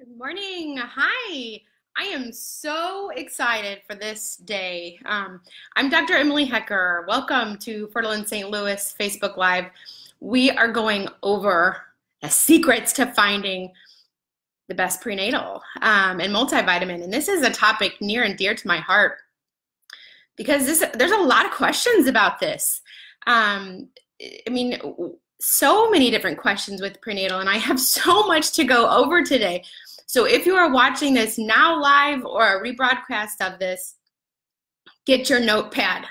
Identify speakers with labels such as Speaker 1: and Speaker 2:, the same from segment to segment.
Speaker 1: Good morning. Hi. I am so excited for this day. I'm Dr. Emily Hecker. Welcome to Fertile in St. Louis Facebook Live. We are going over the secrets to finding the best prenatal and multivitamin. And this is a topic near and dear to my heart because there's a lot of questions about this. So many different questions with prenatal, and I have so much to go over today. So if you are watching this now live or a rebroadcast of this, get your notepad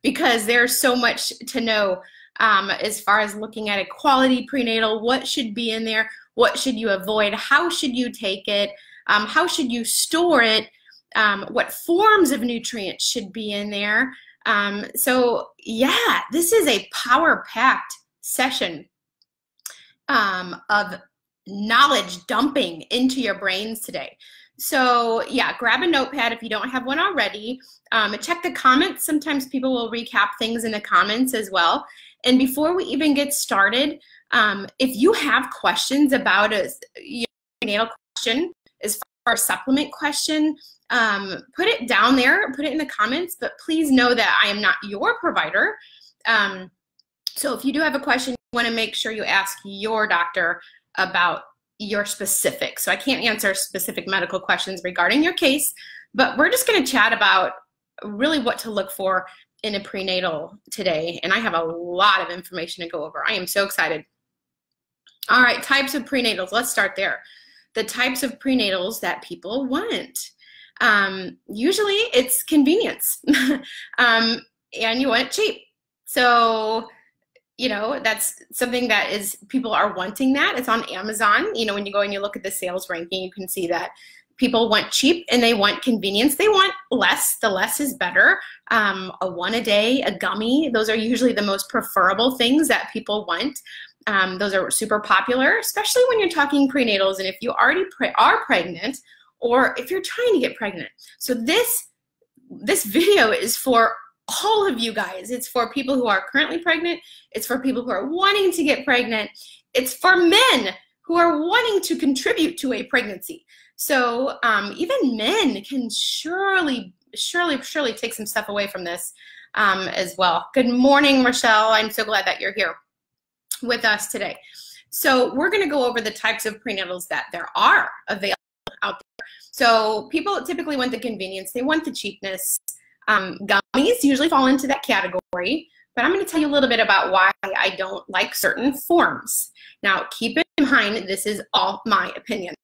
Speaker 1: because there's so much to know as far as looking at a quality prenatal. What should be in there? What should you avoid? How should you take it? How should you store it? What forms of nutrients should be in there? So yeah, this is a power-packed session of knowledge dumping into your brains today. So yeah, grab a notepad if you don't have one already. Check the comments. Sometimes people will recap things in the comments as well. And before we even get started, if you have questions about a prenatal question, as far as supplement question, put it down there, put it in the comments, but please know that I am not your provider. So if you do have a question, you want to make sure you ask your doctor about your specifics. So I can't answer specific medical questions regarding your case, but we're just going to chat about really what to look for in a prenatal today. And I have a lot of information to go over. I am so excited. All right, types of prenatals. Let's start there. The types of prenatals that people want. Usually it's convenience and you want it cheap. So that's something that is, people are wanting that. It's on Amazon. When you go and you look at the sales ranking, you can see that people want cheap and they want convenience. They want less. The less is better. A one a day, a gummy, those are usually the most preferable things that people want. Those are super popular, especially when you're talking prenatals and if you already are pregnant or if you're trying to get pregnant. So this video is for all of you guys. It's for people who are currently pregnant. It's for people who are wanting to get pregnant. It's for men who are wanting to contribute to a pregnancy. So even men can surely take some stuff away from this as well. Good morning, Rochelle. I'm so glad that you're here with us today. So we're going to go over the types of prenatals that there are available out there. So people typically want the convenience. They want the cheapness. Gummies usually fall into that category, but I'm going to tell you a little bit about why I don't like certain forms. Now, keep in mind, this is all my opinion.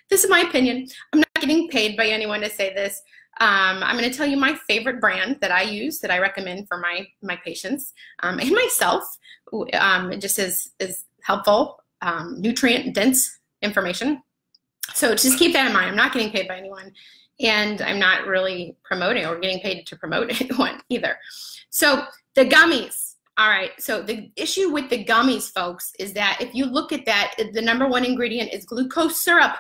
Speaker 1: This is my opinion. I'm not getting paid by anyone to say this. I'm going to tell you my favorite brand that I use, that I recommend for my patients and myself, just as helpful, nutrient-dense information. So just keep that in mind. I'm not getting paid by anyone. And I'm not really promoting or getting paid to promote anyone either. So the gummies. All right. So the issue with the gummies, folks, is that if you look at that, the #1 ingredient is glucose syrup.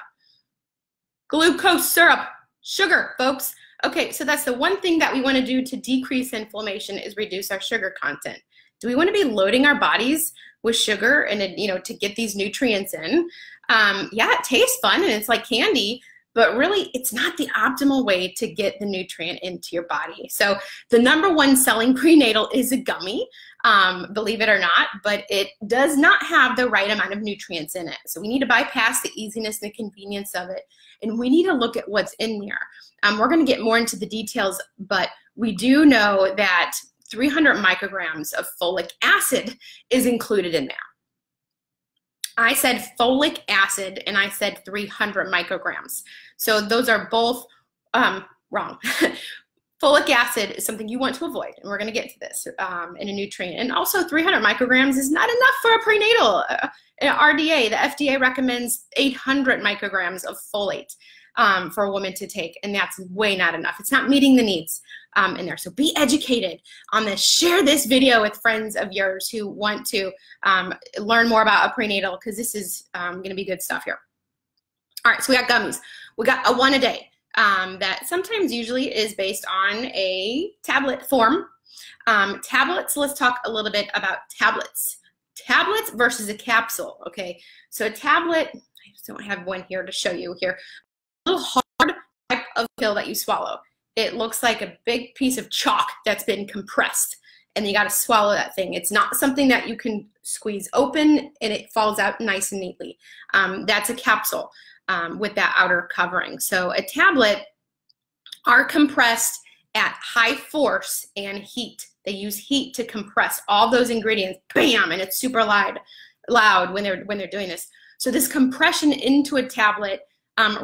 Speaker 1: Glucose syrup. Sugar, folks. Okay. So that's the one thing that we want to do to decrease inflammation is reduce our sugar content. Do we want to be loading our bodies with sugar and, to get these nutrients in? Yeah, it tastes fun and it's like candy. But really, it's not the optimal way to get the nutrient into your body. So the #1 selling prenatal is a gummy, believe it or not, but it does not have the right amount of nutrients in it. So we need to bypass the easiness and the convenience of it, and we need to look at what's in there. We're going to get more into the details, but we do know that 300 micrograms of folic acid is included in there. I said folic acid, and I said 300 micrograms. So those are both wrong. Folic acid is something you want to avoid, and we're going to get to this in a nutrient. And also 300 micrograms is not enough for a prenatal. RDA, the FDA recommends 800 micrograms of folate for a woman to take, and that's way not enough. It's not meeting the needs in there. So be educated on this. Share this video with friends of yours who want to learn more about a prenatal, because this is going to be good stuff here. All right, so we got gummies. We got a one a day that sometimes usually is based on a tablet form. Tablets, let's talk a little bit about tablets. Tablets versus a capsule, okay? So a tablet, I just don't have one here to show you here. A little hard type of pill that you swallow. It looks like a big piece of chalk that's been compressed, and you got to swallow that thing. It's not something that you can squeeze open and it falls out nice and neatly. That's a capsule with that outer covering. So a tablet are compressed at high force and heat. They use heat to compress all those ingredients, bam, and it's super loud when they're doing this. So this compression into a tablet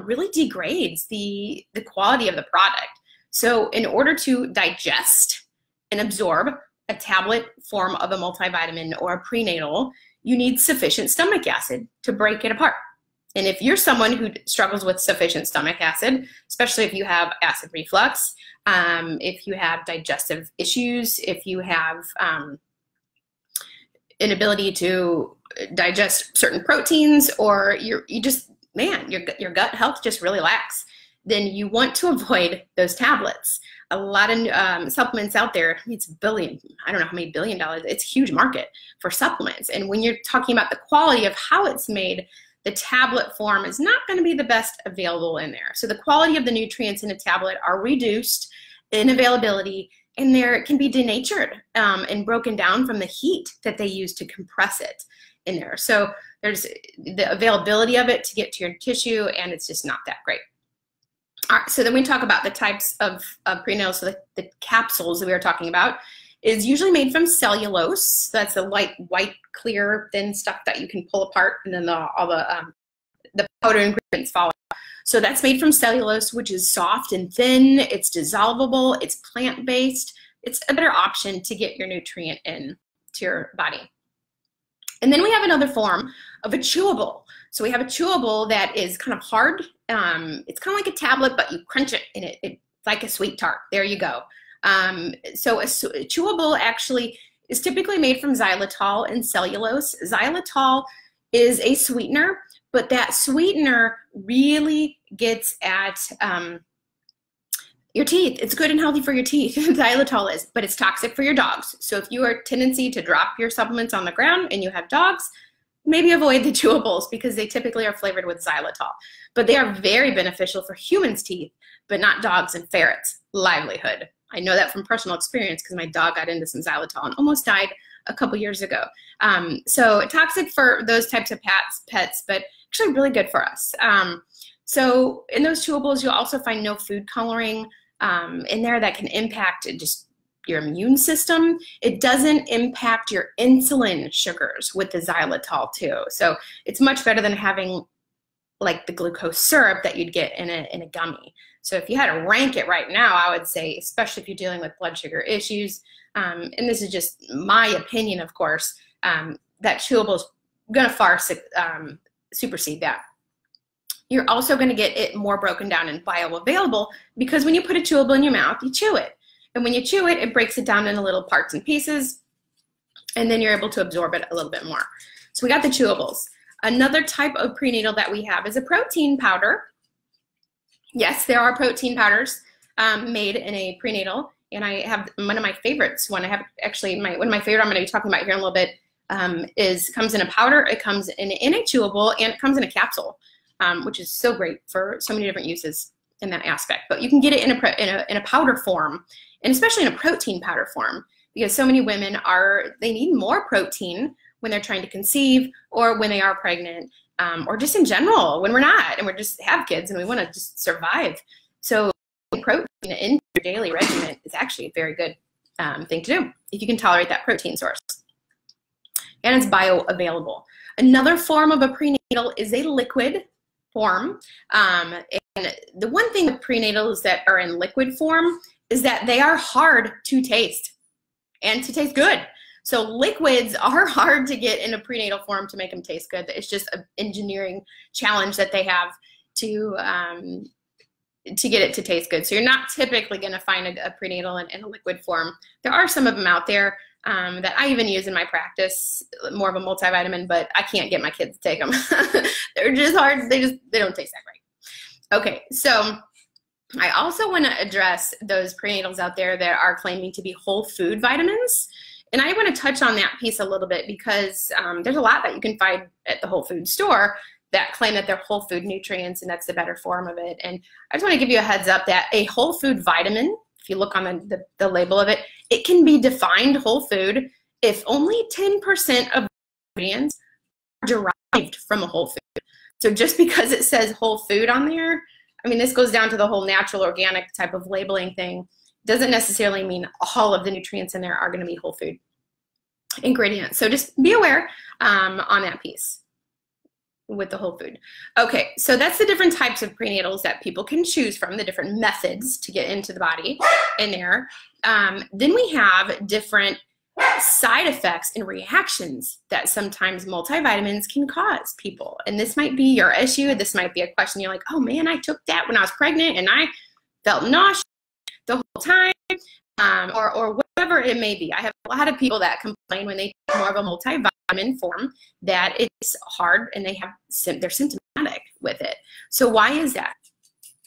Speaker 1: really degrades the quality of the product. So in order to digest and absorb a tablet form of a multivitamin or a prenatal, you need sufficient stomach acid to break it apart. And if you're someone who struggles with sufficient stomach acid, especially if you have acid reflux, if you have digestive issues, if you have inability to digest certain proteins, or you just, man, your gut health just really lacks, then you want to avoid those tablets. A lot of supplements out there, it's billion, I don't know how many $1 billion, it's a huge market for supplements. And when you're talking about the quality of how it's made, the tablet form is not going to be the best available in there. So the quality of the nutrients in a tablet are reduced in availability, and it can be denatured and broken down from the heat that they use to compress it in there. So there's the availability of it to get to your tissue, and it's just not that great. All right, so then we talk about the types of prenatal. So the capsules that we were talking about is usually made from cellulose. So that's the light, white, clear, thin stuff that you can pull apart, and then all the powder ingredients fall out. So that's made from cellulose, which is soft and thin. It's dissolvable. It's plant-based. It's a better option to get your nutrient in to your body. And then we have another form of a chewable. So we have a chewable that is kind of hard. It's kind of like a tablet, but you crunch it and it's like a sweet tart. There you go. So a chewable actually is typically made from xylitol and cellulose. Xylitol is a sweetener, but that sweetener really gets at your teeth. It's good and healthy for your teeth, xylitol is, but it's toxic for your dogs. So if you are a tendency to drop your supplements on the ground and you have dogs, maybe avoid the chewables because they typically are flavored with xylitol. But they are very beneficial for humans' teeth, but not dogs and ferrets' livelihood. I know that from personal experience because my dog got into some xylitol and almost died a couple years ago. So toxic for those types of pets, but actually really good for us. So in those chewables, you'll also find no food coloring in there that can impact just your immune system. It doesn't impact your insulin sugars with the xylitol too. So it's much better than having like the glucose syrup that you'd get in a gummy. So if you had to rank it right now, I would say, especially if you're dealing with blood sugar issues, and this is just my opinion, of course, that chewable is going to far supersede that. You're also going to get it more broken down and bioavailable because when you put a chewable in your mouth, you chew it. And when you chew it, it breaks it down into little parts and pieces, and then you're able to absorb it a little bit more. So we got the chewables. Another type of prenatal that we have is a protein powder. Yes, there are protein powders made in a prenatal, and I have one of my favorites. One I have actually one of my favorite I'm going to be talking about here in a little bit comes in a powder. It comes in a chewable, and it comes in a capsule, which is so great for so many different uses in that aspect. But you can get it in a powder form, and especially in a protein powder form, because so many women they need more protein when they're trying to conceive or when they are pregnant, or just in general when we're not and we just have kids and we want to just survive. So protein in your daily regimen is actually a very good thing to do if you can tolerate that protein source. And it's bioavailable. Another form of a prenatal is a liquid form. And the one thing with prenatals that are in liquid form is that they are hard to taste and to taste good. So liquids are hard to get in a prenatal form to make them taste good. It's just an engineering challenge that they have to get it to taste good. So you're not typically going to find a prenatal in a liquid form. There are some of them out there that I even use in my practice, more of a multivitamin, but I can't get my kids to take them. They're just hard. They don't taste that great. Okay, so I also want to address those prenatals out there that are claiming to be whole food vitamins. And I want to touch on that piece a little bit because there's a lot that you can find at the whole food store that claim that they're whole food nutrients and that's the better form of it. And I just want to give you a heads up that a whole food vitamin, if you look on the label of it, it can be defined whole food if only 10% of ingredients are derived from a whole food. So just because it says whole food on there, I mean, this goes down to the whole natural organic type of labeling thing, doesn't necessarily mean all of the nutrients in there are going to be whole food ingredients. So just be aware on that piece with the whole food. Okay, so that's the different types of prenatals that people can choose from, the different methods to get into the body in there. Then we have different side effects and reactions that sometimes multivitamins can cause people. And this might be your issue. This might be a question you're like, oh man, I took that when I was pregnant and I felt nauseous the whole time, or whatever it may be. I have a lot of people that complain when they take more of a multivitamin form that it's hard and they're symptomatic with it. So why is that?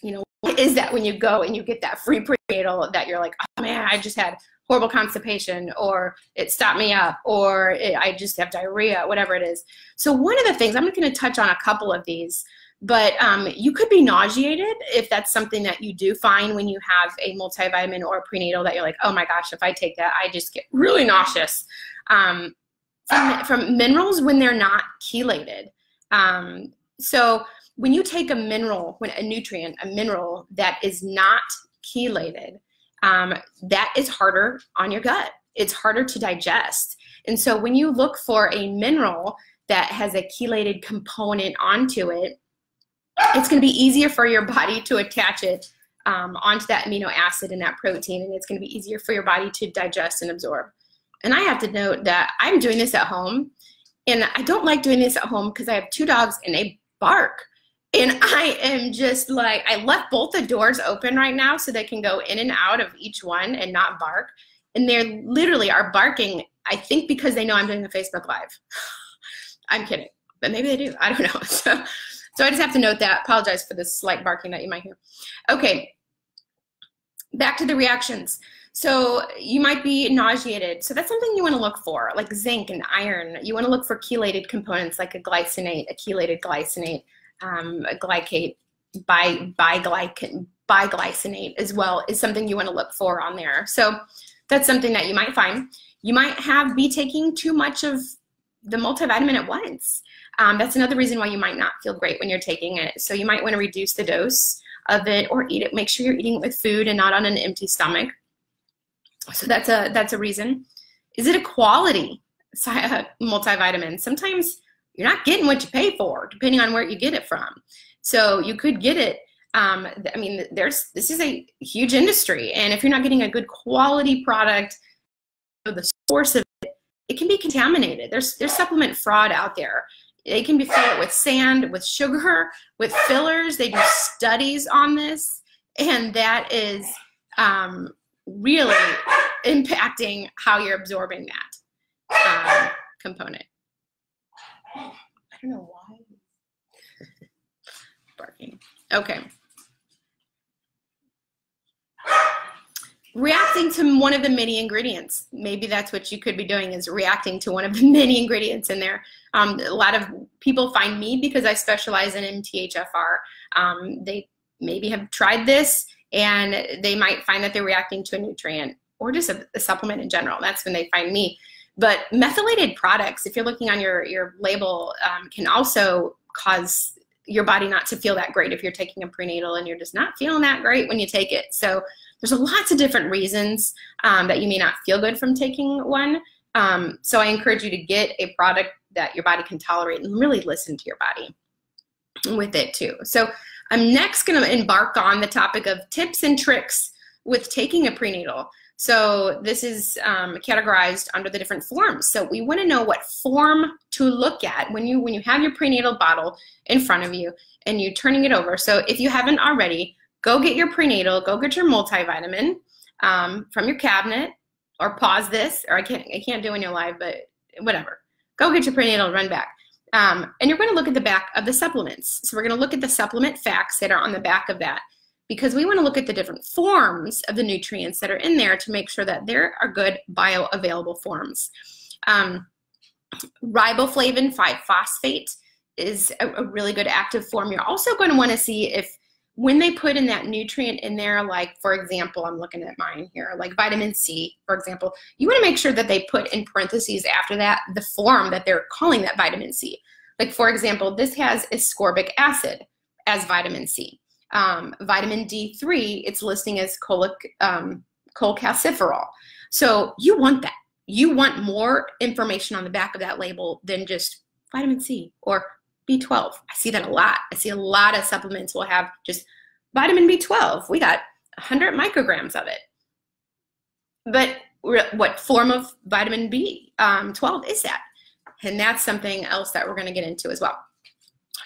Speaker 1: You know, what is that when you go and you get that free prenatal that you're like, oh man, I just had horrible constipation, or it stopped me up, or I just have diarrhea, whatever it is. So one of the things, I'm going to touch on a couple of these, but you could be nauseated if that's something that you do find when you have a multivitamin or a prenatal that you're like, oh my gosh, if I take that, I just get really nauseous. From minerals when they're not chelated. So when you take a mineral, a mineral that is not chelated, that is harder on your gut. It's harder to digest. And so when you look for a mineral that has a chelated component onto it, it's going to be easier for your body to attach it onto that amino acid and that protein, and it's going to be easier for your body to digest and absorb. And I have to note that I'm doing this at home, and I don't like doing this at home because I have 2 dogs and they bark. And I am just like, I left both the doors open right now so they can go in and out of each one and not bark. And they literally are barking, I think because they know I'm doing a Facebook Live. I'm kidding, but maybe they do. I don't know. So I just have to note that. Apologize for the slight barking that you might hear. Okay, back to the reactions. So you might be nauseated. So that's something you want to look for, like zinc and iron. You want to look for chelated components like a glycinate, a chelated glycinate, a glycate, biglycinate as well is something you want to look for on there. So that's something that you might find. You might be taking too much of the multivitamin at once. That's another reason why you might not feel great when you're taking it. So you might want to reduce the dose of it or eat it. Make sure you're eating it with food and not on an empty stomach. So that's a reason. Is it a quality multivitamin? Sometimes you're not getting what you pay for, depending on where you get it from. So you could get it. I mean, this is a huge industry, and if you're not getting a good quality product, the source of it, it can be contaminated. There's supplement fraud out there. They can be filled with sand, with sugar, with fillers. They do studies on this, and that is really impacting how you're absorbing that component. I don't know why. Barking. Okay. Reacting to one of the many ingredients. Maybe that's what you could be doing, is reacting to one of the many ingredients in there. A lot of people find me because I specialize in MTHFR. They maybe have tried this and they might find that they're reacting to a nutrient or just a supplement in general. That's when they find me. But methylated products, if you're looking on your label, can also cause your body not to feel that great if you're taking a prenatal and you're just not feeling that great when you take it. So there's lots of different reasons that you may not feel good from taking one. So I encourage you to get a product that your body can tolerate and really listen to your body with it too. So I'm next going to embark on the topic of tips and tricks with taking a prenatal. So this is categorized under the different forms. So we want to know what form to look at when you have your prenatal bottle in front of you and you're turning it over. So if you haven't already, go get your prenatal, go get your multivitamin from your cabinet, or pause this, or I can't do it in your live, but whatever. Go get your prenatal, run back. And you're going to look at the back of the supplements. So we're going to look at the supplement facts that are on the back of that, because we want to look at the different forms of the nutrients that are in there to make sure that there are good bioavailable forms. Riboflavin 5-phosphate is a really good active form. You're also going to want to see if when they put in that nutrient in there, like for example, I'm looking at mine here, like vitamin C, for example, you want to make sure that they put in parentheses after that the form that they're calling that vitamin C. Like for example, this has ascorbic acid as vitamin C. Vitamin D3, it's listing as cholecalciferol. So you want that. You want more information on the back of that label than just vitamin C or B12. I see that a lot. I see a lot of supplements will have just vitamin B12. We got 100 micrograms of it. But what form of vitamin B12 is that? And that's something else that we're going to get into as well.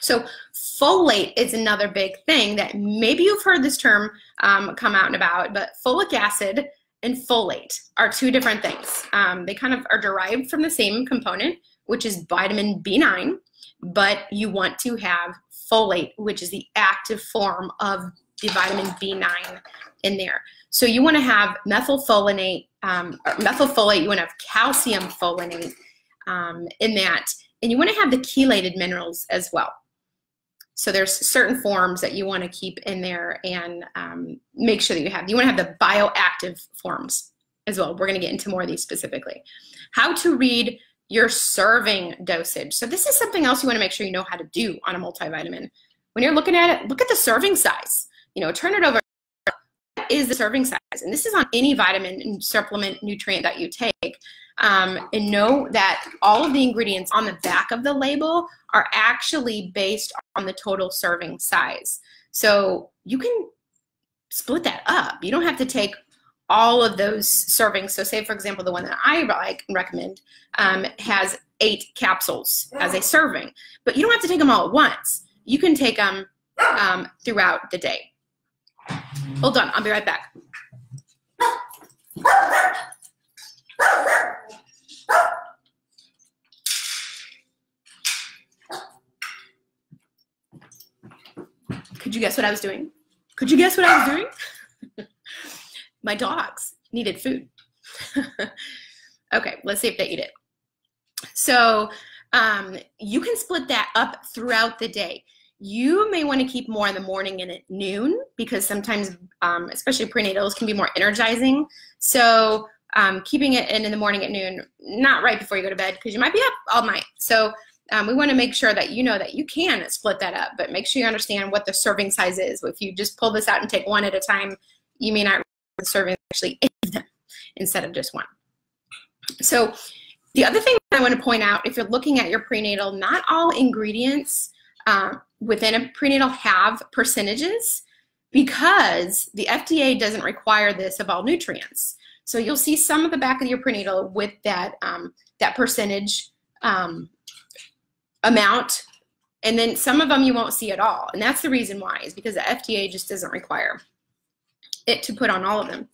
Speaker 1: So folate is another big thing that maybe you've heard this term come out and about, but folic acid and folate are two different things. They kind of are derived from the same component, which is vitamin B9, but you want to have folate, which is the active form of the vitamin B9 in there. So you want to have methylfolate, you want to have calcium folinate in that, and you want to have the chelated minerals as well. So there's certain forms that you want to keep in there and make sure that you want to have the bioactive forms as well. We're going to get into more of these specifically. How to read your serving dosage. So this is something else you want to make sure you know how to do on a multivitamin. When you're looking at it, look at the serving size. You know, turn it over. What is the serving size? And this is on any vitamin and supplement nutrient that you take. And know that all of the ingredients on the back of the label are actually based on the total serving size. So you can split that up. You don't have to take all of those servings. So say, for example, the one that I recommend has 8 capsules as a serving, but you don't have to take them all at once. You can take them throughout the day. Hold on, I'll be right back. Could you guess what I was doing? Could you guess what I was doing? My dogs needed food. Okay, let's see if they eat it. So you can split that up throughout the day. You may want to keep more in the morning and at noon because sometimes, especially prenatals, can be more energizing. So keeping it in the morning at noon, not right before you go to bed because you might be up all night. So we want to make sure that you know that you can split that up, but make sure you understand what the serving size is. If you just pull this out and take one at a time, you may not serving actually 8 of them instead of just one. So the other thing I want to point out, if you're looking at your prenatal, not all ingredients within a prenatal have percentages because the FDA doesn't require this of all nutrients. So you'll see some of the back of your prenatal with that that percentage amount, and then some of them you won't see at all. And that's the reason why, is because the FDA just doesn't require it to put on all of them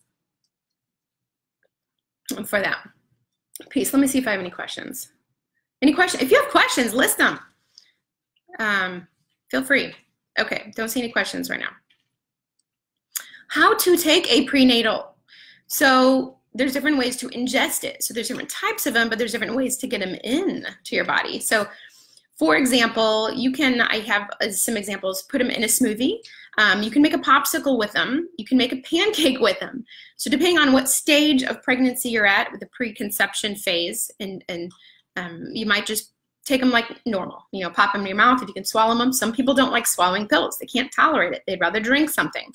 Speaker 1: for that piece. Let me see if I have any questions. Any questions? If you have questions, list them. Feel free. Okay, don't see any questions right now. How to take a prenatal. So there's different ways to ingest it. So there's different types of them, but there's different ways to get them in to your body. So for example, you can, I have some examples, put them in a smoothie. You can make a popsicle with them. You can make a pancake with them. So depending on what stage of pregnancy you're at with the preconception phase, and you might just take them like normal, you know, pop them in your mouth if you can swallow them. Some people don't like swallowing pills. They can't tolerate it. They'd rather drink something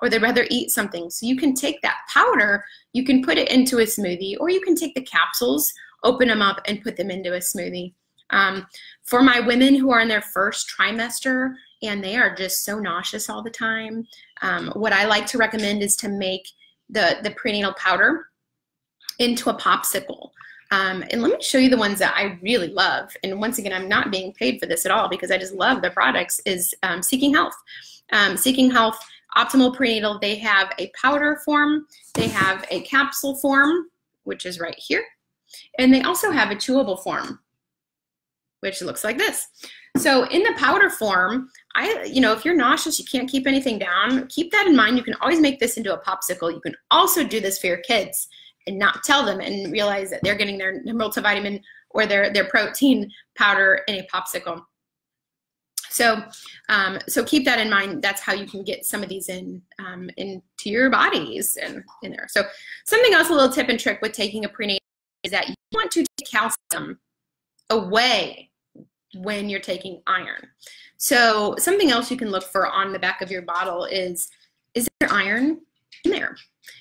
Speaker 1: or they'd rather eat something. So you can take that powder, you can put it into a smoothie, or you can take the capsules, open them up and put them into a smoothie. For my women who are in their first trimester and they are just so nauseous all the time, what I like to recommend is to make the prenatal powder into a popsicle. And let me show you the ones that I really love. And once again, I'm not being paid for this at all because I just love their products, is Seeking Health. Seeking Health Optimal Prenatal, they have a powder form, they have a capsule form, which is right here, and they also have a chewable form, which looks like this. So in the powder form, you know, if you're nauseous, you can't keep anything down, keep that in mind. You can always make this into a popsicle. You can also do this for your kids and not tell them and realize that they're getting their multivitamin or their protein powder in a popsicle. So, so keep that in mind. That's how you can get some of these into your bodies and in there. So something else, a little tip and trick with taking a prenatal is that you want to take calcium away when you're taking iron. So something else you can look for on the back of your bottle is there iron in there?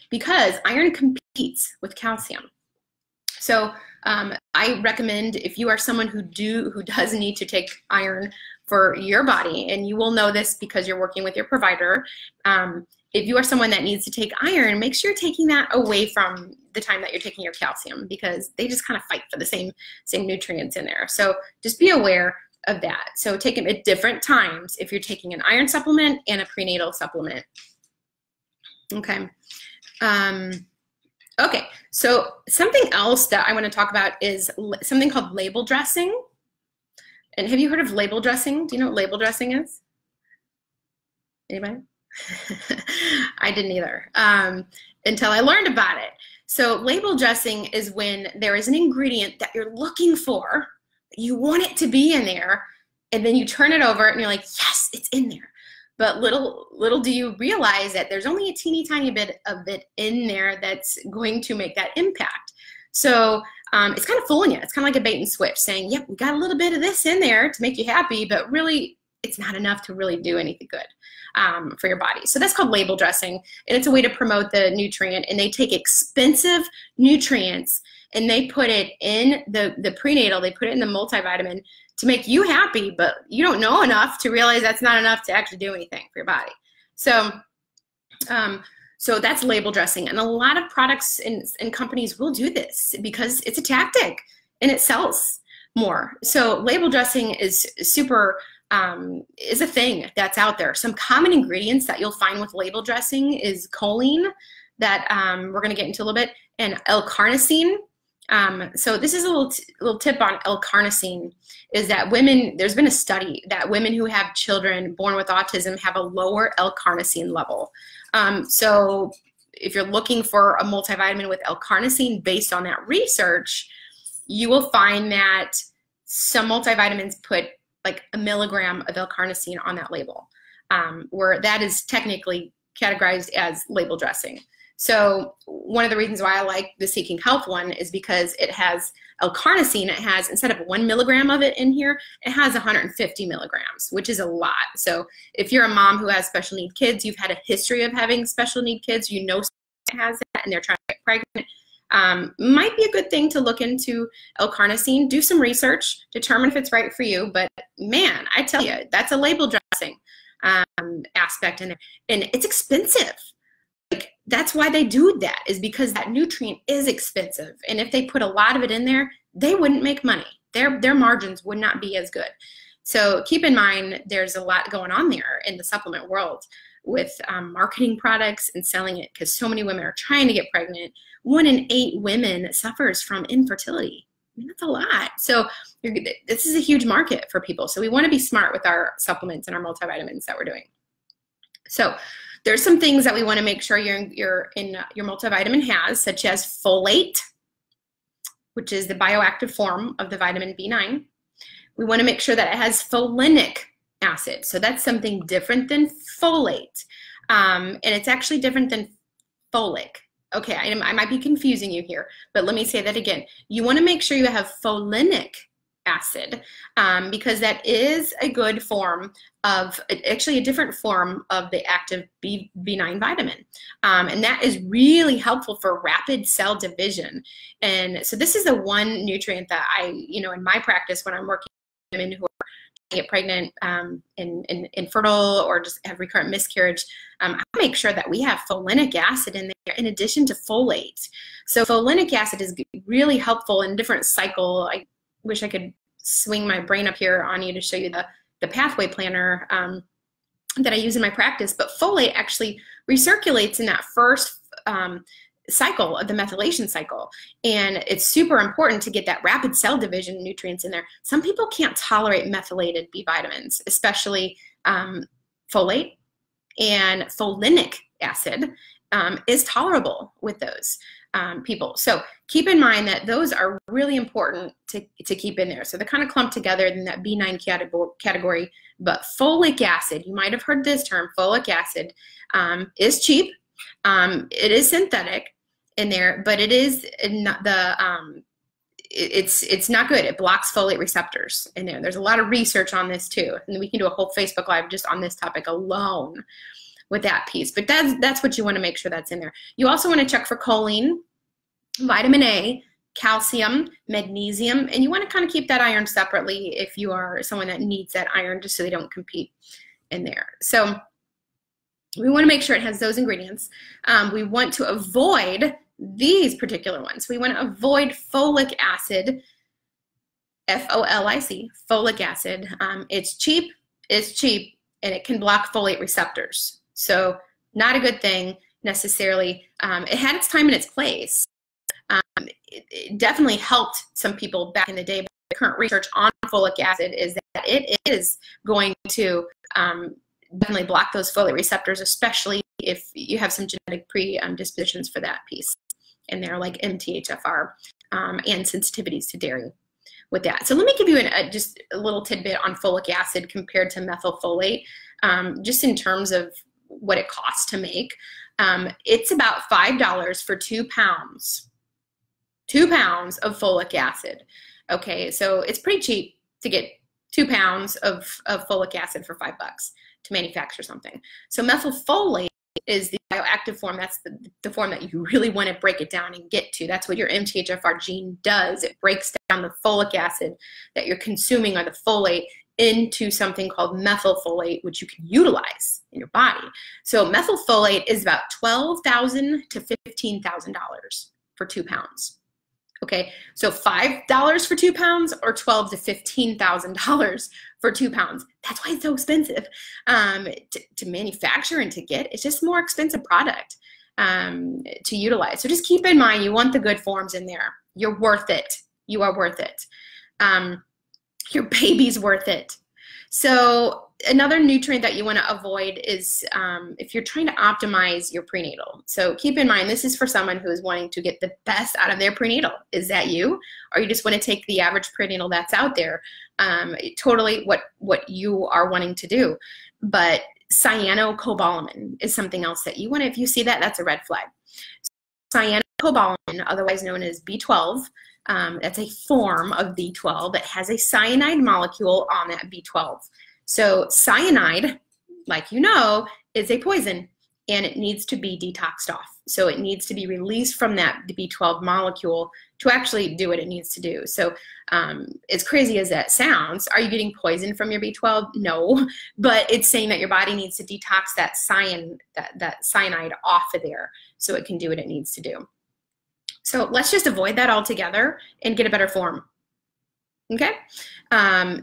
Speaker 1: Because iron competes with calcium. So I recommend, if you are someone who does need to take iron for your body, and you will know this because you're working with your provider, if you are someone that needs to take iron, make sure you're taking that away from the time that you're taking your calcium, because they just kind of fight for the same nutrients in there. So just be aware of that. So take them at different times if you're taking an iron supplement and a prenatal supplement. Okay. Okay, so something else that I want to talk about is something called label dressing. And have you heard of label dressing? Do you know what label dressing is? Anybody? I didn't either, until I learned about it. So label dressing is when there is an ingredient that you're looking for, you want it to be in there, and then you turn it over and you're like, yes, it's in there. But little do you realize that there's only a teeny tiny bit of it in there that's going to make that impact. So it's kind of fooling you. It's kind of like a bait and switch, saying, yep, we got a little bit of this in there to make you happy, but really it's not enough to really do anything good for your body. So that's called label dressing, and it's a way to promote the nutrient. And they take expensive nutrients and they put it in the prenatal, they put it in the multivitamin to make you happy, but you don't know enough to realize that's not enough to actually do anything for your body. So, so that's label dressing. And a lot of products and companies will do this because it's a tactic and it sells more. So label dressing is super, is a thing that's out there. Some common ingredients that you'll find with label dressing is choline that we're going to get into a little bit, and L-carnosine. So this is a little tip on L-carnosine, is that women, there's been a study that women who have children born with autism have a lower L-carnosine level. So if you're looking for a multivitamin with L-carnosine based on that research, you will find that some multivitamins put like 1 milligram of L-carnosine on that label, where that is technically categorized as label dressing. So one of the reasons why I like the Seeking Health one is because it has L-carnosine. It has, instead of 1 milligram of it in here, it has 150 milligrams, which is a lot. So if you're a mom who has special need kids, you've had a history of having special need kids, you know someone has that and they're trying to get pregnant, might be a good thing to look into L-carnosine. Do some research, determine if it's right for you. But man, I tell you, that's a label dressing aspect in there, and it's expensive. That's why they do that, is because that nutrient is expensive. And if they put a lot of it in there, they wouldn't make money. Their margins would not be as good. So keep in mind, there's a lot going on there in the supplement world with marketing products and selling it, because so many women are trying to get pregnant. 1 in 8 women suffers from infertility. I mean, that's a lot. So this is a huge market for people. So we want to be smart with our supplements and our multivitamins that we're doing. So there's some things that we want to make sure your multivitamin has, such as folate, which is the bioactive form of the vitamin B9. We want to make sure that it has folinic acid. So that's something different than folate. And it's actually different than folic. Okay, I might be confusing you here, but let me say that again. You want to make sure you have folinic acid, because that is a good form of, actually a different form of the active B9 vitamin. And that is really helpful for rapid cell division. And so this is the one nutrient that I, in my practice when I'm working with women who are trying to get pregnant, infertile, or just have recurrent miscarriage, I make sure that we have folinic acid in there in addition to folate. So folinic acid is really helpful in a different cycle. I wish I could swing my brain up here on you to show you the pathway planner that I use in my practice, but folate actually recirculates in that first cycle of the methylation cycle, and it's super important to get that rapid cell division nutrients in there. Some people can't tolerate methylated B vitamins, especially folate, and folinic acid is tolerable with those. people. So keep in mind that those are really important to keep in there. So they're kind of clumped together in that B9 category, but folic acid, you might have heard this term, folic acid, is cheap. It is synthetic in there, but it is not it's not good. It blocks folate receptors in there. There's a lot of research on this too, and we can do a whole Facebook Live just on this topic alone with that piece. But that's what you want to make sure that's in there. You also want to check for choline, vitamin A, calcium, magnesium, and you want to kind of keep that iron separately if you are someone that needs that iron, just so they don't compete in there. So we want to make sure it has those ingredients. We want to avoid these particular ones. We want to avoid folic acid, F-O-L-I-C, folic acid. It's cheap, and it can block folate receptors. So not a good thing necessarily. It had its time and its place. It definitely helped some people back in the day, but the current research on folic acid is that it is going to definitely block those folate receptors, especially if you have some genetic predispositions for that piece in there, like MTHFR and sensitivities to dairy with that. So let me give you just a little tidbit on folic acid compared to methylfolate, just in terms of what it costs to make. It's about $5 for 2 pounds. 2 pounds of folic acid. Okay, so it's pretty cheap to get 2 pounds of folic acid for $5 to manufacture something. So methylfolate is the bioactive form. That's the form that you really want to break it down and get to. That's what your MTHFR gene does. It breaks down the folic acid that you're consuming, or the folate, into something called methylfolate, which you can utilize in your body. So methylfolate is about $12,000 to $15,000 for 2 pounds. Okay, so $5 for 2 pounds, or $12,000 to $15,000 for 2 pounds. That's why it's so expensive to manufacture and to get. It's just a more expensive product to utilize. So just keep in mind, you want the good forms in there. You're worth it. You are worth it. Your baby's worth it. So another nutrient that you want to avoid is if you're trying to optimize your prenatal. So keep in mind, this is for someone who is wanting to get the best out of their prenatal. Is that you? Or you just want to take the average prenatal that's out there? Totally what you are wanting to do. But cyanocobalamin is something else that you want to, if you see that, that's a red flag. Cyanocobalamin, otherwise known as B12, that's a form of B12 that has a cyanide molecule on that B12. So cyanide, like you know, is a poison, and it needs to be detoxed off. So it needs to be released from the B12 molecule to actually do what it needs to do. So as crazy as that sounds, are you getting poison from your B12? No, but it's saying that your body needs to detox that cyanide off of there so it can do what it needs to do. So let's just avoid that altogether and get a better form. Okay,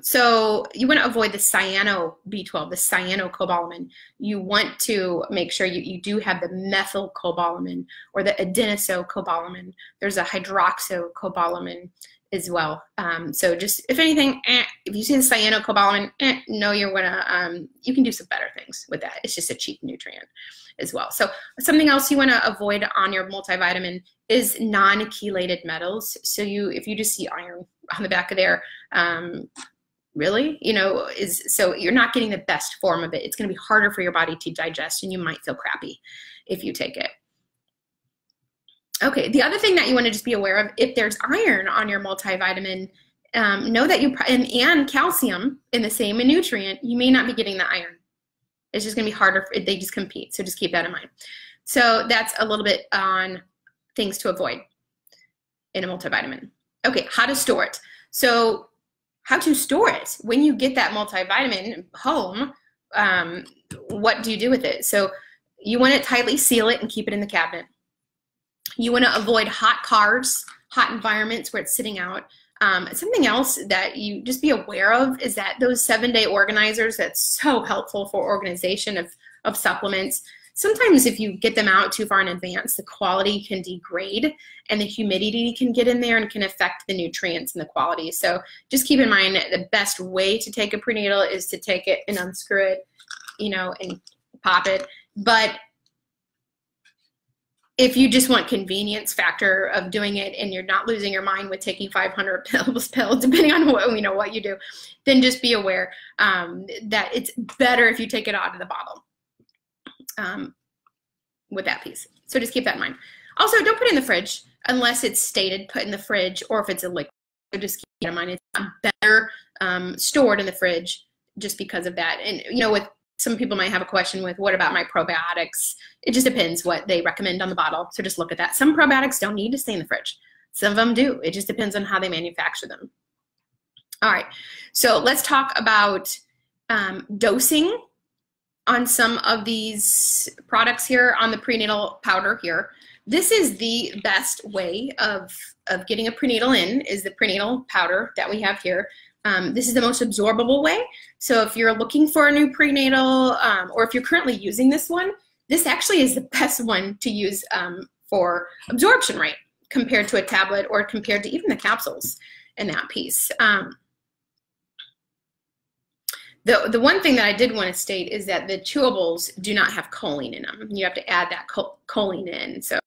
Speaker 1: so you want to avoid the cyano B12, the cyanocobalamin. You want to make sure you do have the methylcobalamin or the adenosocobalamin. There's a hydroxocobalamin as well. So just, if anything, if you see the cyanocobalamin, no, you're gonna, you can do some better things with that. It's just a cheap nutrient as well. So something else you want to avoid on your multivitamin is non-chelated metals. So if you just see iron on the back of there, really, so you're not getting the best form of it. It's going to be harder for your body to digest, and you might feel crappy if you take it. Okay, the other thing that you want to just be aware of, if there's iron on your multivitamin, know that and calcium in the same nutrient, you may not be getting the iron. It's just going to be harder. They just compete, so just keep that in mind. So that's a little bit on things to avoid in a multivitamin. Okay, how to store it. So how to store it when you get that multivitamin home, what do you do with it? So you want to tightly seal it and keep it in the cabinet. You want to avoid hot cars, hot environments where it's sitting out. Something else that you just be aware of is that those 7-day organizers, that's so helpful for organization of supplements. Sometimes if you get them out too far in advance, the quality can degrade and the humidity can get in there and can affect the nutrients and the quality. So just keep in mind that the best way to take a prenatal is to take it and unscrew it, and pop it. But if you just want convenience factor of doing it and you're not losing your mind with taking 500 pills, depending on what you do, then just be aware that it's better if you take it out of the bottle with that piece. So just keep that in mind. Also, don't put it in the fridge unless it's stated put in the fridge, or if it's a liquid. So just keep that in mind. It's not better stored in the fridge just because of that. And with some people might have a question with, what about my probiotics? It just depends what they recommend on the bottle. So just look at that. Some probiotics don't need to stay in the fridge. Some of them do. It just depends on how they manufacture them. All right. So let's talk about dosing on some of these products here on the prenatal powder here. This is the best way of getting a prenatal in, is the prenatal powder that we have here. This is the most absorbable way. So if you're looking for a new prenatal, or if you're currently using this one, this actually is the best one to use for absorption rate compared to a tablet or compared to even the capsules in that piece. The one thing that I did want to state is that the chewables do not have choline in them. You have to add that choline in. So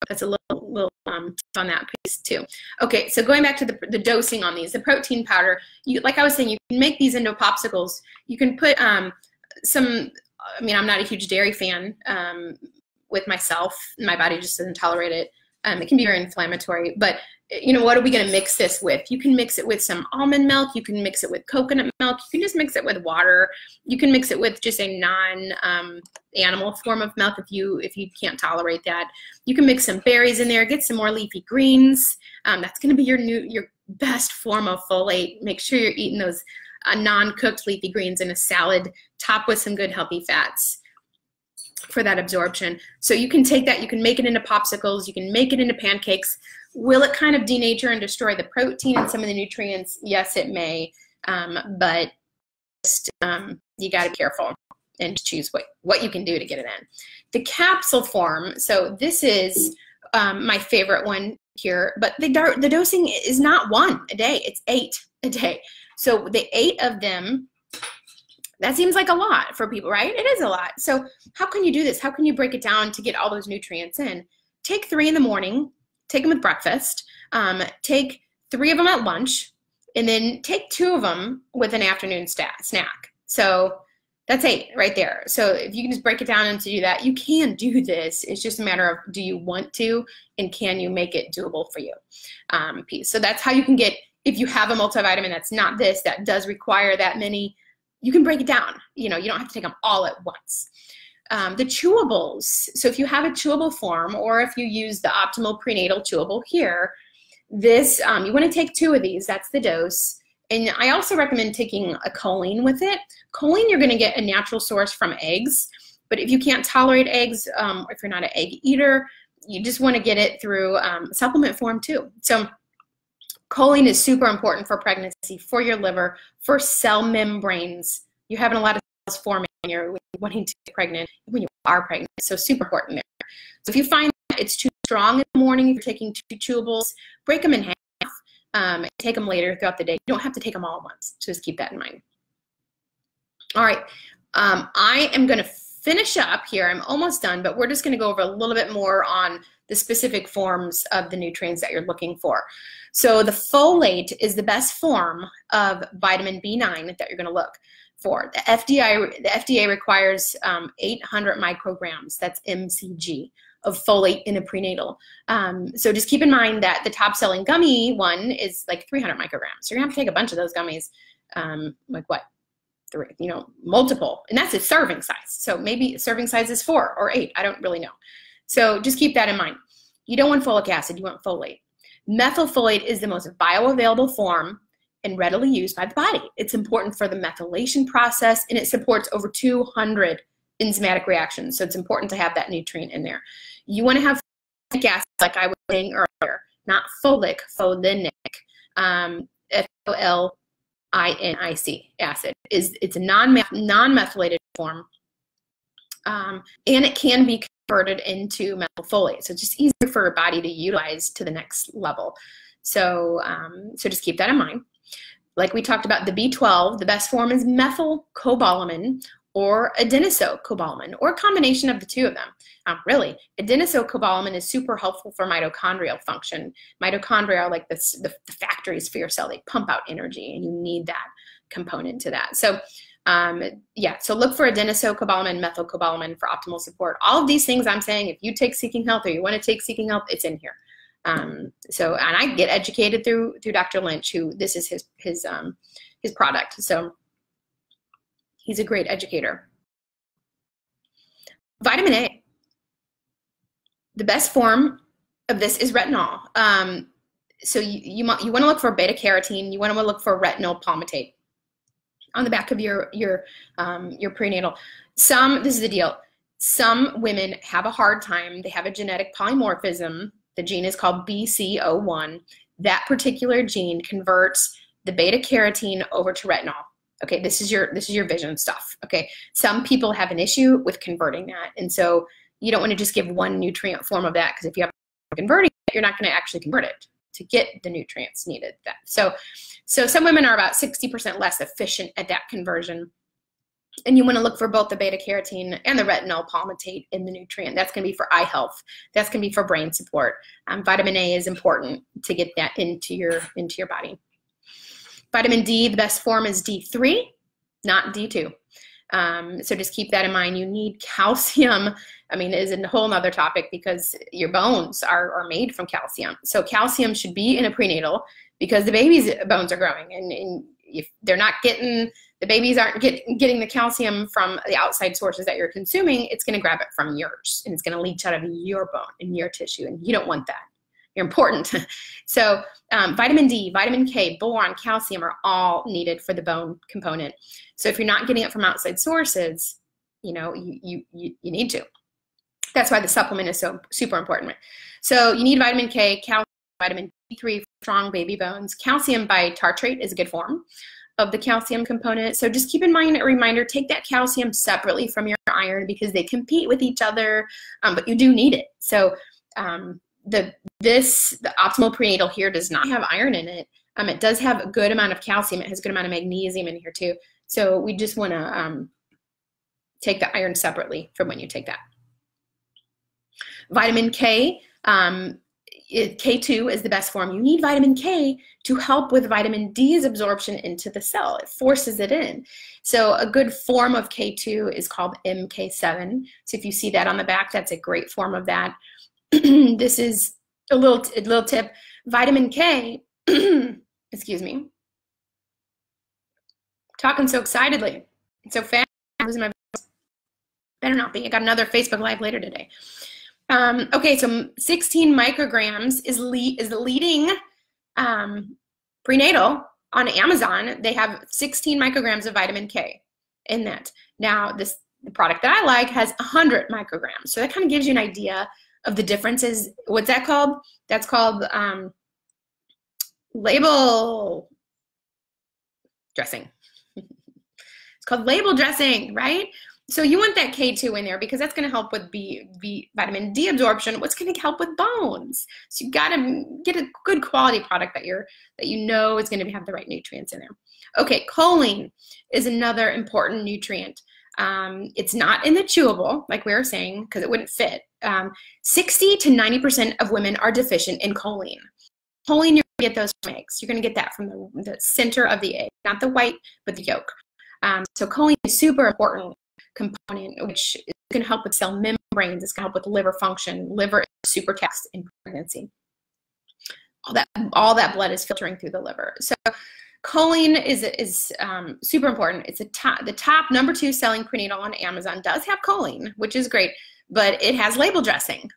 Speaker 1: that's a little tip on that piece too. Okay, so going back to the dosing on these, the protein powder, like I was saying, you can make these into popsicles. You can put some, I mean, I'm not a huge dairy fan with myself. My body just doesn't tolerate it. It can be very inflammatory, but what are we going to mix this with? You can mix it with some almond milk. You can mix it with coconut milk. You can just mix it with water. You can mix it with just a non-animal form of milk if you can't tolerate that. You can mix some berries in there. Get some more leafy greens. That's going to be your best form of folate. Make sure you're eating those non-cooked leafy greens in a salad, topped with some good healthy fats for that absorption. So you can take that, you can make it into popsicles, you can make it into pancakes. Will it kind of denature and destroy the protein and some of the nutrients? Yes, it may, but just, you got to be careful and choose what you can do to get it in. The capsule form, so this is my favorite one here, but the dosing is not 1 a day, it's 8 a day. So the 8 of them, that seems like a lot for people, right? It is a lot. So how can you do this? How can you break it down to get all those nutrients in? Take 3 in the morning, take them with breakfast, take 3 of them at lunch, and then take 2 of them with an afternoon snack. So that's 8 right there. So if you can just break it down and to do that, you can do this. It's just a matter of, do you want to, and can you make it doable for you? Piece. So that's how you can get, if you have a multivitamin that's not this, that does require that many, you can break it down. You don't have to take them all at once. The chewables, so if you have a chewable form, or if you use the optimal prenatal chewable here, this, you want to take 2 of these, that's the dose. And I also recommend taking a choline with it. Choline, you're going to get a natural source from eggs, but if you can't tolerate eggs, if you're not an egg eater, you just want to get it through supplement form too. So choline is super important for pregnancy, for your liver, for cell membranes. You're having a lot of cells forming when you're wanting to get pregnant, when you are pregnant. So super important there. So if you find that it's too strong in the morning, if you're taking 2 chewables, break them in half and take them later throughout the day. You don't have to take them all at once. So just keep that in mind. All right. I am going to finish up here. I'm almost done, but we're just going to go over a little bit more on the specific forms of the nutrients that you're looking for. So the folate is the best form of vitamin B9 that you're going to look for. The FDA requires 800 micrograms, that's MCG, of folate in a prenatal. So just keep in mind that the top selling gummy one is like 300 micrograms. So you're gonna have to take a bunch of those gummies, like what? 3, multiple, and that's a serving size. So maybe serving size is 4 or 8, I don't really know. So just keep that in mind. You don't want folic acid, you want folate. Methylfolate is the most bioavailable form and readily used by the body. It's important for the methylation process, and it supports over 200 enzymatic reactions. So it's important to have that nutrient in there. You want to have folic acid, like I was saying earlier, not folic, folinic. F-O-L-I-N-I-C acid. It's a non-methylated form, and it can be converted into methylfolate. So it's just easier for your body to utilize to the next level. So, so just keep that in mind. Like we talked about the B12, the best form is methylcobalamin or adenosocobalamin, or a combination of the two of them. Really, adenosocobalamin is super helpful for mitochondrial function. Mitochondria are like the factories for your cell. They pump out energy, and you need that component to that. So yeah, so look for adenosocobalamin, methylcobalamin for optimal support. All of these things I'm saying, if you take Seeking Health or you want to take Seeking Health, it's in here. So, and I get educated through Dr. Lynch, who this is his product. So he's a great educator. Vitamin A. The best form of this is retinol. So you want to look for beta carotene. You want to look for retinol palmitate on the back of your prenatal. This is the deal. Some women have a hard time. They have a genetic polymorphism. The gene is called BCO1. That particular gene converts the beta carotene over to retinol. Okay, this is your vision stuff. Okay, some people have an issue with converting that, and so you don't want to just give one nutrient form of that, because if you have converting it, you're not going to actually convert it to get the nutrients needed. So some women are about 60% less efficient at that conversion, and you want to look for both the beta carotene and the retinol palmitate in the nutrient. That's going to be for eye health. That's going to be for brain support. Vitamin A is important to get that into your body. Vitamin D, the best form is D3, not D2. So just keep that in mind. You need calcium. I mean, it is a whole nother topic, because your bones are made from calcium. So calcium should be in a prenatal, because the baby's bones are growing, and if they're not getting, the babies aren't getting the calcium from the outside sources that you're consuming, it's going to grab it from yours, and it's going to leach out of your bone and your tissue, and you don't want that. You're important. So vitamin D, vitamin K, boron, calcium are all needed for the bone component. So if you're not getting it from outside sources, you need to. That's why the supplement is so super important. So you need vitamin K, calcium, vitamin D3 for strong baby bones. Calcium by tartrate is a good form of the calcium component. So just keep in mind, a reminder, take that calcium separately from your iron, because they compete with each other, but you do need it. So the optimal prenatal here does not have iron in it. It does have a good amount of calcium. It has a good amount of magnesium in here too. So we just want to take the iron separately from when you take that. Vitamin K, K2 is the best form. You need vitamin K to help with vitamin D's absorption into the cell. It forces it in. So a good form of K2 is called MK7. So if you see that on the back, that's a great form of that. This is a little tip. Vitamin K, excuse me, talking so excitedly, so fast, I'm losing my voice. Better not be. I got another Facebook Live later today. Okay, so 16 micrograms is the leading prenatal on Amazon. They have 16 micrograms of vitamin K in that. Now, the product that I like has 100 micrograms. So that kind of gives you an idea of the differences. What's that called? That's called label dressing. It's called label dressing, right? So you want that K2 in there, because that's going to help with vitamin D absorption. What's going to help with bones? So you got to get a good quality product that you know is going to have the right nutrients in there. Okay, choline is another important nutrient. It's not in the chewable, like we were saying, because it wouldn't fit. 60 to 90% of women are deficient in choline. Choline, you're going to get those from eggs. You're going to get that from the center of the egg, not the white, but the yolk. So choline is super important component, which is going to help with cell membranes. It's going to help with liver function. Liver is super taxed in pregnancy. All that blood is filtering through the liver. So choline is super important. It's the top #2 selling prenatal on Amazon does have choline, which is great, but it has label dressing.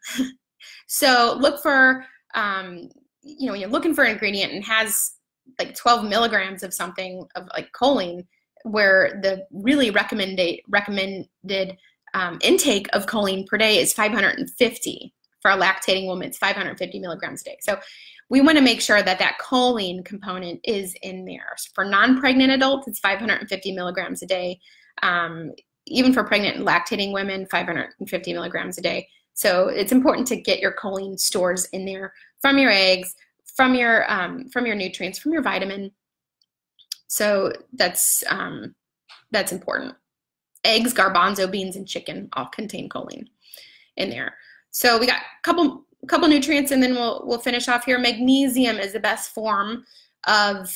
Speaker 1: So look for, when you're looking for an ingredient and has like 12 milligrams of something of like choline, where the really recommended intake of choline per day is 550. For a lactating woman, it's 550 milligrams a day. So we want to make sure that choline component is in there. So for non-pregnant adults, it's 550 milligrams a day. Even for pregnant and lactating women, 550 milligrams a day. So it's important to get your choline stores in there from your eggs, from your nutrients, from your vitamin. So that's important. eggs, garbanzo beans, and chicken all contain choline in there. So we got a couple nutrients, and then we'll finish off here. Magnesium is the best form of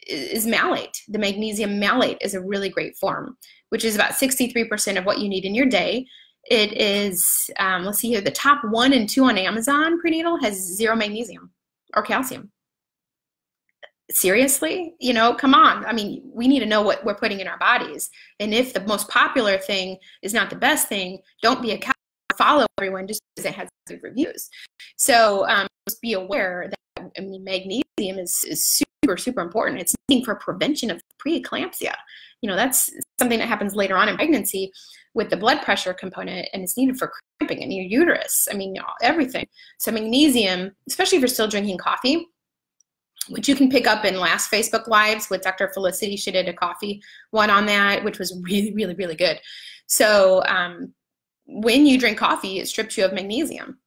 Speaker 1: is malate. The magnesium malate is a really great form, which is about 63% of what you need in your day. It is, let's see here, the top 1 and 2 on Amazon prenatal has 0 magnesium or calcium. Seriously? You know, come on. I mean, we need to know what we're putting in our bodies. And if the most popular thing is not the best thing, don't be a cow. Follow everyone just because it has good reviews. So just be aware that, I mean, magnesium is super, super important. It's needed for prevention of preeclampsia. You know, that's something that happens later on in pregnancy with the blood pressure component, and it's needed for cramping in your uterus. I mean, everything. So magnesium, especially if you're still drinking coffee, which you can pick up in last Facebook Lives with Dr. Felicity. She did a coffee one on that, which was really, really, really good. So when you drink coffee, it strips you of magnesium,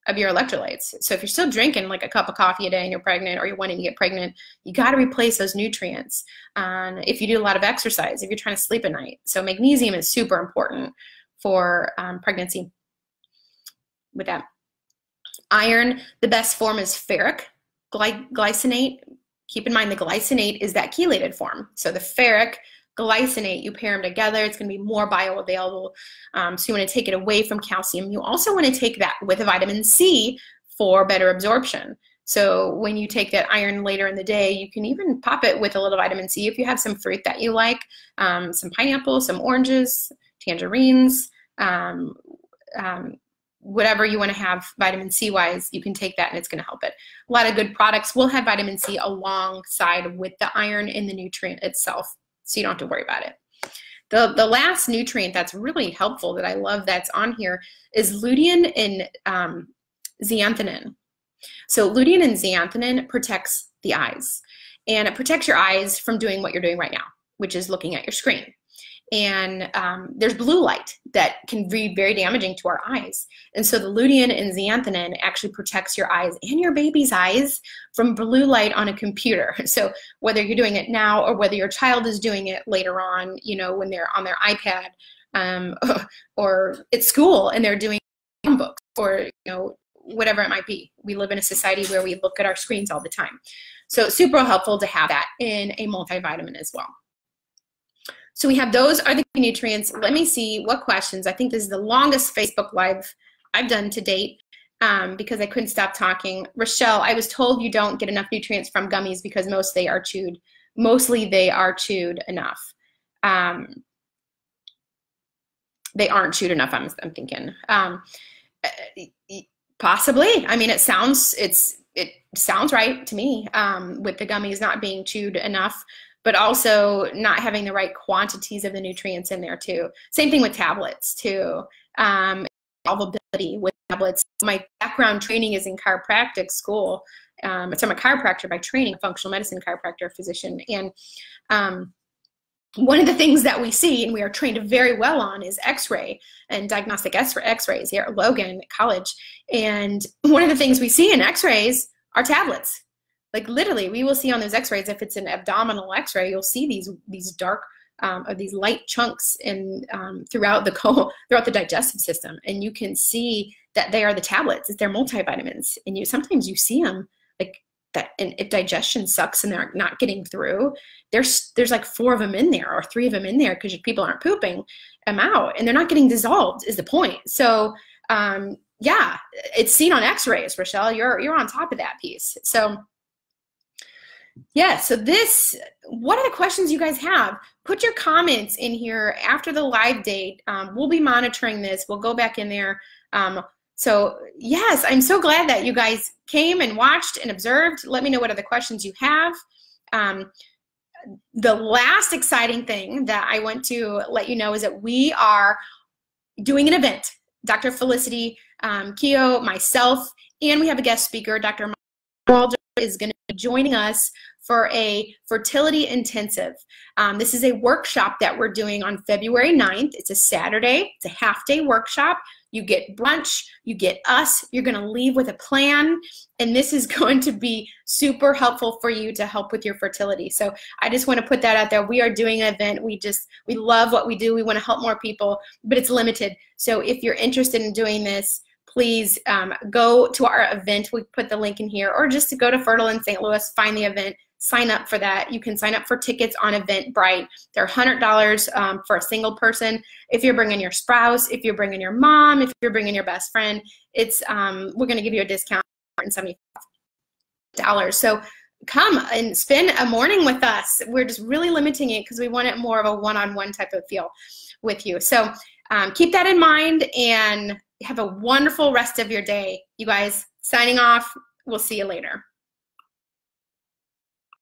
Speaker 1: of your electrolytes. So if you're still drinking like a cup of coffee a day and you're pregnant, or you're wanting to get pregnant, you got to replace those nutrients. If you do a lot of exercise, if you're trying to sleep at night. So magnesium is super important for pregnancy. With that, iron, the best form is ferric glycinate. Keep in mind the glycinate is that chelated form. So the ferric glycinate, you pair them together, it's going to be more bioavailable. So you want to take it away from calcium. You also want to take that with a vitamin C for better absorption. So when you take that iron later in the day, you can even pop it with a little vitamin C if you have some fruit that you like, some pineapple, some oranges, tangerines, whatever you want to have vitamin C wise, you can take that and it's going to help it. A lot of good products will have vitamin C alongside with the iron in the nutrient itself, so you don't have to worry about it. The last nutrient that's really helpful that I love that's on here is lutein and zeaxanthin. So lutein and zeaxanthin protects the eyes, and it protects your eyes from doing what you're doing right now, which is looking at your screen. And there's blue light that can be very damaging to our eyes. And so the lutein and zeaxanthin actually protects your eyes and your baby's eyes from blue light on a computer. So whether you're doing it now or whether your child is doing it later on, you know, when they're on their iPad or at school and they're doing books, or, you know, whatever it might be. We live in a society where we look at our screens all the time. So it's super helpful to have that in a multivitamin as well. So we have those are the nutrients. Let me see what questions. I think this is the longest Facebook Live I've done to date because I couldn't stop talking. Rochelle, I was told you don't get enough nutrients from gummies because mostly they are chewed enough. They aren't chewed enough, I'm thinking. Possibly. I mean, it sounds right to me with the gummies not being chewed enough, but also not having the right quantities of the nutrients in there too. Same thing with tablets too. Solvability with tablets. My background training is in chiropractic school. So I'm a chiropractor by training, functional medicine chiropractor, physician. And one of the things that we see and we are trained very well on is x-ray and diagnostic x-rays here at Logan College. And one of the things we see in x-rays are tablets. Like literally, we will see on those x-rays, if it's an abdominal x-ray, you'll see these dark or these light chunks throughout the digestive system. And you can see that they are the tablets, it's their multivitamins. And sometimes you see them like that, and if digestion sucks and they're not getting through, there's like 4 of them in there or 3 of them in there because people aren't pooping them out and they're not getting dissolved is the point. So yeah, it's seen on x-rays, Rochelle, you're on top of that piece. So yeah, so what are the questions you guys have? Put your comments in here after the live date. We'll be monitoring this. We'll go back in there. So yes, I'm so glad that you guys came and watched and observed. Let me know what other questions you have. The last exciting thing that I want to let you know is that we are doing an event. Dr. Felicity, Keough, myself, and we have a guest speaker, Dr. Walder, is going to be joining us for a fertility intensive. This is a workshop that we're doing on February 9th. It's a Saturday. It's a half-day workshop. You get brunch, you get us, you're gonna leave with a plan, and this is going to be super helpful for you to help with your fertility. So I just wanna put that out there. We are doing an event. We love what we do. We wanna help more people, but it's limited. So if you're interested in doing this, please go to our event. We put the link in here, or just to go to Fertile in St. Louis, find the event, sign up for that. You can sign up for tickets on Eventbrite. They're $100 for a single person. If you're bringing your spouse, if you're bringing your mom, if you're bringing your best friend, it's we're going to give you a discount of $175. So come and spend a morning with us. We're just really limiting it because we want it more of a one-on-one type of feel with you. So keep that in mind and have a wonderful rest of your day. You guys, signing off. We'll see you later.